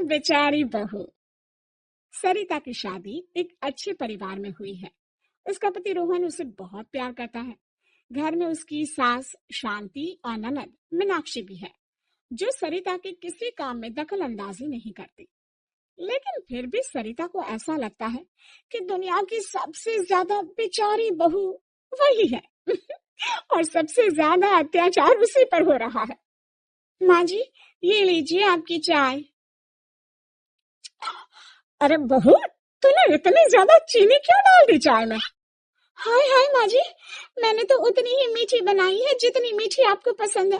बेचारी बहू। सरिता की शादी एक अच्छे परिवार में हुई है। उसका पति रोहन उसे बहुत प्यार करता है। घर में उसकी सास शांति और ननद मीनाक्षी भी है, जो सरिता के किसी काम में दखल अंदाजी नहीं करती। लेकिन फिर भी सरिता को ऐसा लगता है कि दुनिया की सबसे ज्यादा बेचारी बहू वही है और सबसे ज्यादा अत्याचार उसी पर हो रहा है। माँ जी, ये लीजिए आपकी चाय। अरे बहू, तूने इतनी ज्यादा चीनी क्यों डाल दी चाय में? हाय हाय माँ जी, मैंने तो उतनी ही मीठी बनाई है जितनी मीठी आपको पसंद है।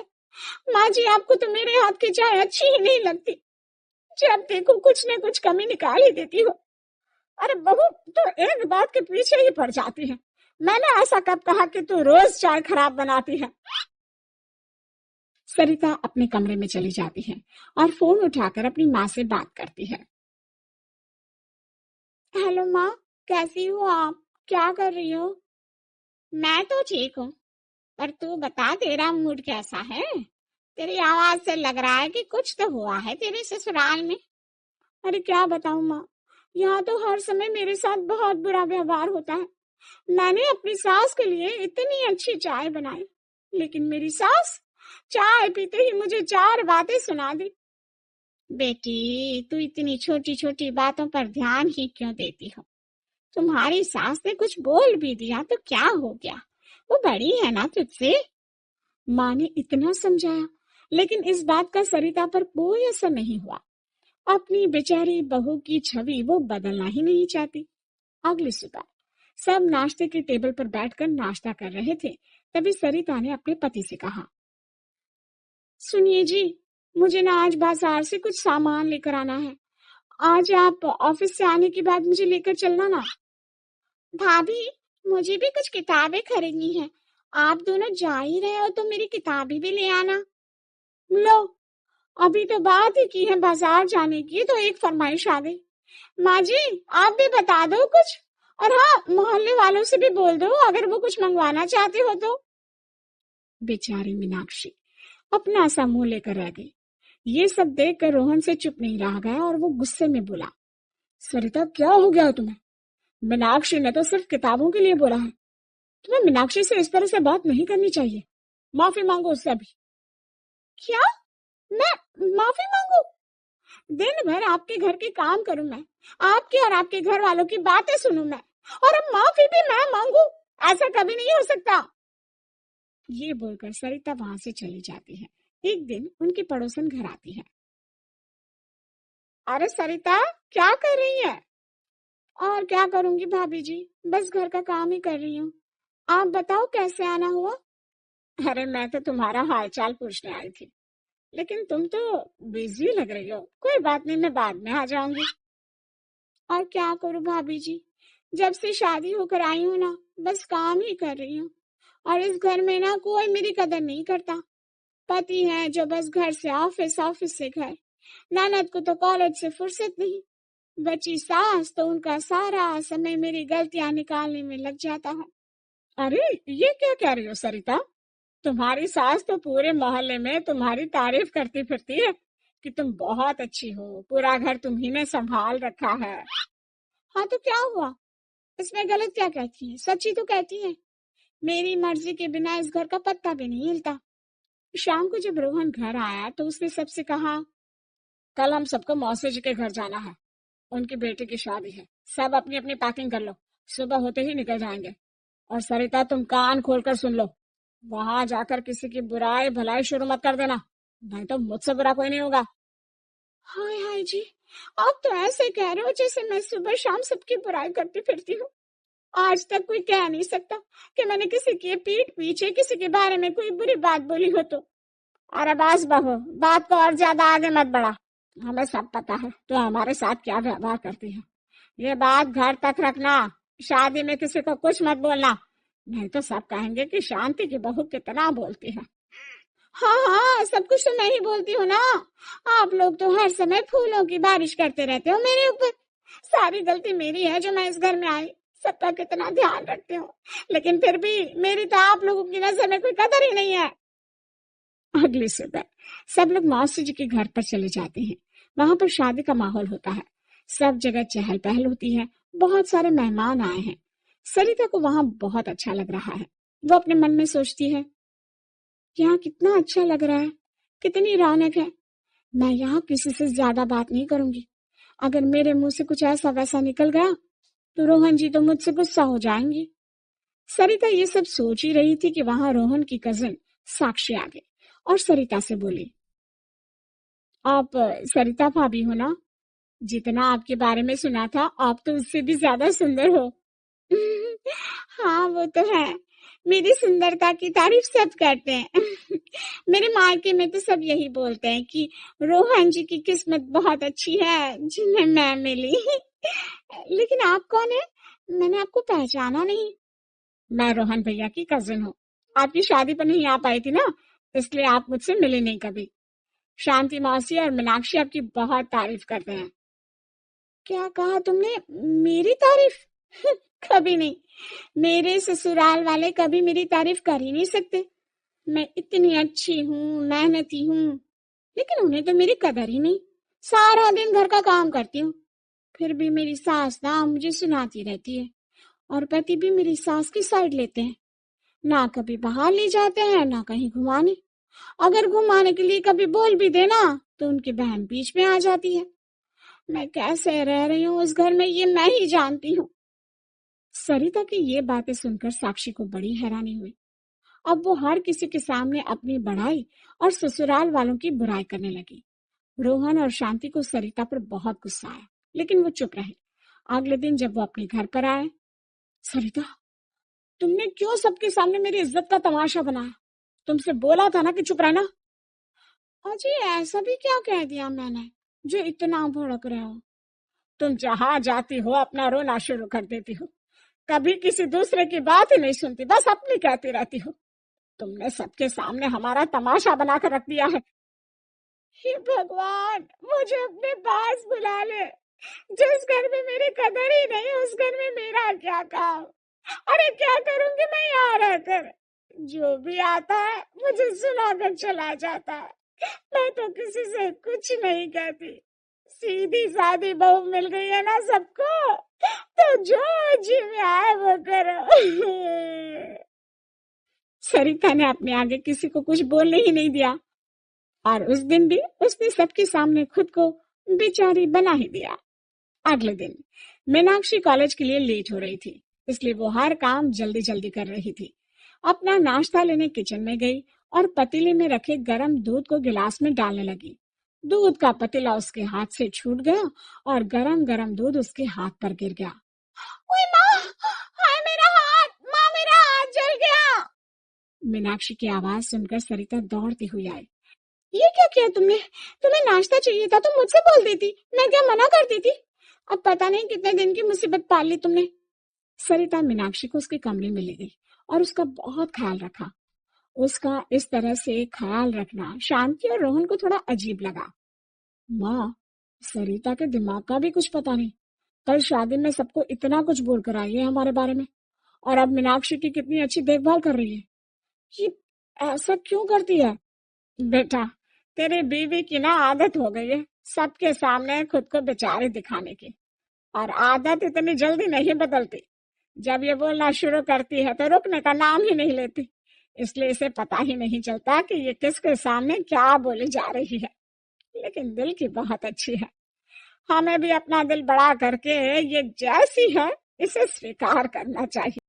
माँ जी, आपको तो मेरे हाथ की चाय अच्छी ही नहीं लगती। जब देखो कुछ न कुछ कमी निकाल ही देती हो। अरे बहू, तो एक बात के पीछे ही पड़ जाती है। मैंने ऐसा कब कहा कि तू रोज चाय खराब बनाती है? सरिता अपने कमरे में चली जाती है और फोन उठाकर अपनी माँ से बात करती है। हेलो माँ, कैसी हो आप? क्या कर रही हो? मैं तो ठीक हूँ, पर तू बता, तेरा मूड कैसा है? तेरी आवाज से लग रहा है कि कुछ तो हुआ है तेरे ससुराल में। अरे क्या बताऊँ माँ, यहाँ तो हर समय मेरे साथ बहुत बुरा व्यवहार होता है। मैंने अपनी सास के लिए इतनी अच्छी चाय बनाई, लेकिन मेरी सास चाय पीते ही मुझे 4 बातें सुना दी। बेटी, तू इतनी छोटी छोटी बातों पर ध्यान ही क्यों देती हो? तुम्हारी सास ने कुछ बोल भी दिया तो क्या हो गया, वो बड़ी है ना तुझसे। माँ ने इतना समझाया, लेकिन इस बात का सरिता पर कोई असर नहीं हुआ। अपनी बेचारी बहू की छवि वो बदलना ही नहीं चाहती। अगली सुबह सब नाश्ते के टेबल पर बैठकर नाश्ता कर रहे थे, तभी सरिता ने अपने पति से कहा, सुनिए जी, मुझे ना आज बाजार से कुछ सामान लेकर आना है। आज आप ऑफिस से आने के बाद मुझे लेकर चलना ना। भाभी, मुझे भी कुछ किताबें खरीदनी है। आप दोनों जा ही रहे हो तो मेरी किताबें भी ले आना। लो, अभी तो बात ही की है बाजार जाने की, तो एक फरमाइश आ गई। माँ जी, आप भी बता दो कुछ, और हाँ, मोहल्ले वालों से भी बोल दो अगर वो कुछ मंगवाना चाहते हो तो। बेचारी मीनाक्षी अपना सा मुंह लेकर रह गई। ये सब देखकर रोहन से चुप नहीं रह गया और वो गुस्से में बोला, सरिता क्या हो गया तुम्हें? मीनाक्षी ने तो सिर्फ किताबों के लिए बोला है। तुम्हें मीनाक्षी से इस तरह से बात नहीं करनी चाहिए। माफी मांगो उससे अभी। क्या? मैं माफी मांगू? दिन भर आपके घर के काम करूं मैं, आपके और आपके घर वालों की बातें सुनूं मैं, और अब माफी भी मैं मांगू? ऐसा कभी नहीं हो सकता। ये बोलकर सरिता वहां से चली जाती है। एक दिन उनकी पड़ोसन घर आती है। अरे सरिता, क्या कर रही है? और क्या करूंगी भाभी जी, बस घर का काम ही कर रही हूँ। आप बताओ कैसे आना हुआ? अरे मैं तो तुम्हारा हालचाल पूछने आई थी, लेकिन तुम तो बिजी लग रही हो। कोई बात नहीं, मैं बाद में आ जाऊंगी। और क्या करूं भाभी जी, जब से शादी होकर आई हूँ ना, बस काम ही कर रही हूँ। और इस घर में ना कोई मेरी कदर नहीं करता। पति है जो बस घर से ऑफिस, ऑफिस से घर। ननद को तो कॉलेज से फुर्सत नहीं। बची सास तो उनका सारा समय मेरी गलतियां निकालने में लग जाता है। अरे ये क्या कह रही हो सरिता? तुम्हारी सास तो पूरे मोहल्ले में तुम्हारी तारीफ करती फिरती है कि तुम बहुत अच्छी हो, पूरा घर तुम्ही ने संभाल रखा है। हाँ तो क्या हुआ, इसमें गलत क्या कहती है? सच्ची तो कहती है। मेरी मर्जी के बिना इस घर का पत्ता भी नहीं हिलता। शाम को जब रोहन घर आया तो उसने सबसे कहा, कल हम सबको मौसी जी के घर जाना है, उनकी बेटी की शादी है। सब अपनी अपनी पैकिंग कर लो, सुबह होते ही निकल जाएंगे। और सरिता, तुम कान खोलकर सुन लो, वहां जाकर किसी की बुराई भलाई शुरू मत कर देना, नहीं तो मुझसे बुरा कोई नहीं होगा। हाय हाय जी, आप तो ऐसे कह रहे हो जैसे मैं सुबह शाम सबकी बुराई करती फिरती हूँ। आज तक कोई कह नहीं सकता कि मैंने किसी की पीठ पीछे किसी के बारे में कोई बुरी बात बोली हो तो। अरे बस बहू, बात को और ज्यादा आगे मत बढ़ा। हमें सब पता है तो हमारे साथ क्या व्यवहार करती है। ये बात घर तक रखना, शादी में किसी को कुछ मत बोलना, नहीं तो सब कहेंगे कि शांति की बहू कितना बोलती है। हाँ हाँ, सब कुछ तो मैं ही बोलती हूँ ना। आप लोग तो हर समय फूलों की बारिश करते रहते हो मेरे ऊपर। सारी गलती मेरी है जो मैं इस घर में आई, सबका कितना ध्यान रखती हूँ, लेकिन फिर भी मेरी तो आप लोगों की नजर में कोई कदर ही नहीं है। अगली सुबह सब लोग मौसी जी के घर पर चले जाते हैं। वहां पर शादी का माहौल होता है, सब जगह चहल पहल होती है, बहुत सारे मेहमान आए हैं। सरिता को वहां बहुत अच्छा लग रहा है। वो अपने मन में सोचती है, यहाँ कितना अच्छा लग रहा है, कितनी रौनक है। मैं यहाँ किसी से ज्यादा बात नहीं करूंगी। अगर मेरे मुंह से कुछ ऐसा वैसा निकल गया तो रोहन जी तो मुझसे गुस्सा हो जाएंगी। सरिता ये सब सोच ही रही थी कि वहां रोहन की कजिन साक्षी आ गई और सरिता से बोली, आप सरिता भाभी हो ना? जितना आपके बारे में सुना था, आप तो उससे भी ज्यादा सुंदर हो। हाँ वो तो है, मेरी सुंदरता की तारीफ सब करते हैं। मेरे मायके में तो सब यही बोलते हैं कि रोहन जी की किस्मत बहुत अच्छी है जिन्हें मैं मिली। लेकिन आप कौन है? मैंने आपको पहचाना नहीं। मैं रोहन भैया की कजिन हूँ। आपकी शादी पर नहीं आ पाई थी ना, इसलिए आप मुझसे मिले नहीं कभी। शांति मौसी और मीनाक्षी आपकी बहुत तारीफ करते हैं। क्या कहा तुमने? मेरी तारीफ? कभी नहीं। मेरे ससुराल वाले कभी मेरी तारीफ कर ही नहीं सकते। मैं इतनी अच्छी हूँ, मेहनती हूँ, लेकिन उन्हें तो मेरी कदर ही नहीं। सारा दिन घर का काम करती हूँ, फिर भी मेरी सास ना मुझे सुनाती रहती है, और पति भी मेरी सास की साइड लेते हैं। ना कभी बाहर ले जाते हैं, ना कहीं घुमाने। अगर घुमाने के लिए कभी बोल भी देना तो उनकी बहन बीच में आ जाती है। मैं कैसे रह रही हूँ उस घर में, ये मैं ही जानती हूँ। सरिता की ये बातें सुनकर साक्षी को बड़ी हैरानी हुई। अब वो हर किसी के सामने अपनी बढ़ाई और ससुराल वालों की बुराई करने लगी। रोहन और शांति को सरिता पर बहुत गुस्सा आया, लेकिन वो चुप रहे। अगले दिन जब वो अपने घर पर आए, सरिता, तुमने क्यों सबके सामने मेरी इज्जत का तमाशा बनाया? तुमसे बोला था ना कि चुप रहना। अजी ऐसा भी क्या कह दिया मैंने जो इतना भड़क रहे हो? तुम जहां जाती हो अपना रोना शुरू कर देती हो, कभी किसी दूसरे की बात ही नहीं सुनती, बस अपनी कहती रहती हो। तुमने सबके सामने हमारा तमाशा बनाकर रख दिया है। हे भगवान, मुझे अपने पास बुला ले। जिस घर में मेरी कदर ही नहीं, उस घर में मेरा क्या काम? अरे क्या करूंगी मैं यहाँ रहकर? जो भी आता है मुझे सुनाकर चला जाता है। मैं तो किसी से कुछ नहीं कहती। सीधी सादी बहू मिल गई है ना सबको, तो जो जी में आए वो करो। सरिता ने अपने आगे किसी को कुछ बोलने ही नहीं दिया, और उस दिन भी उसने सबके सामने खुद को बेचारी बना ही दिया। अगले दिन मीनाक्षी कॉलेज के लिए लेट हो रही थी, इसलिए वो हर काम जल्दी जल्दी कर रही थी। अपना नाश्ता लेने किचन में गई और पतीले में रखे गरम दूध को गिलास में डालने लगी। दूध का पतीला उसके हाथ से छूट गया और गरम गरम दूध उसके हाथ पर गिर गया। ओए माँ, हाय मेरा हाथ, माँ मेरा हाथ जल गया। मीनाक्षी की आवाज सुनकर सरिता दौड़ती हुई आई। ये क्या किया तुमने? तुम्हें नाश्ता चाहिए था तो मुझसे बोल देती, मैं क्या मना करती थी? अब पता नहीं कितने दिन की मुसीबत पाल ली तुमने। सरिता मीनाक्षी को उसके कमरे में ले गई और उसका बहुत ख्याल रखा। उसका इस तरह से ख्याल रखना शांति और रोहन को थोड़ा अजीब लगा। माँ, सरिता के दिमाग का भी कुछ पता नहीं। कल शादी में सबको इतना कुछ बोल कर आई है हमारे बारे में, और अब मीनाक्षी की कितनी अच्छी देखभाल कर रही है। ये ऐसा क्यों करती है? बेटा, तेरी बीवी की ना आदत हो गई है सबके सामने खुद को बेचारे दिखाने की, और आदत इतनी जल्दी नहीं बदलती। जब ये बोलना शुरू करती है तो रुकने का नाम ही नहीं लेती, इसलिए इसे पता ही नहीं चलता कि ये किसके सामने क्या बोली जा रही है। लेकिन दिल की बहुत अच्छी है। हमें भी अपना दिल बड़ा करके ये जैसी है इसे स्वीकार करना चाहिए।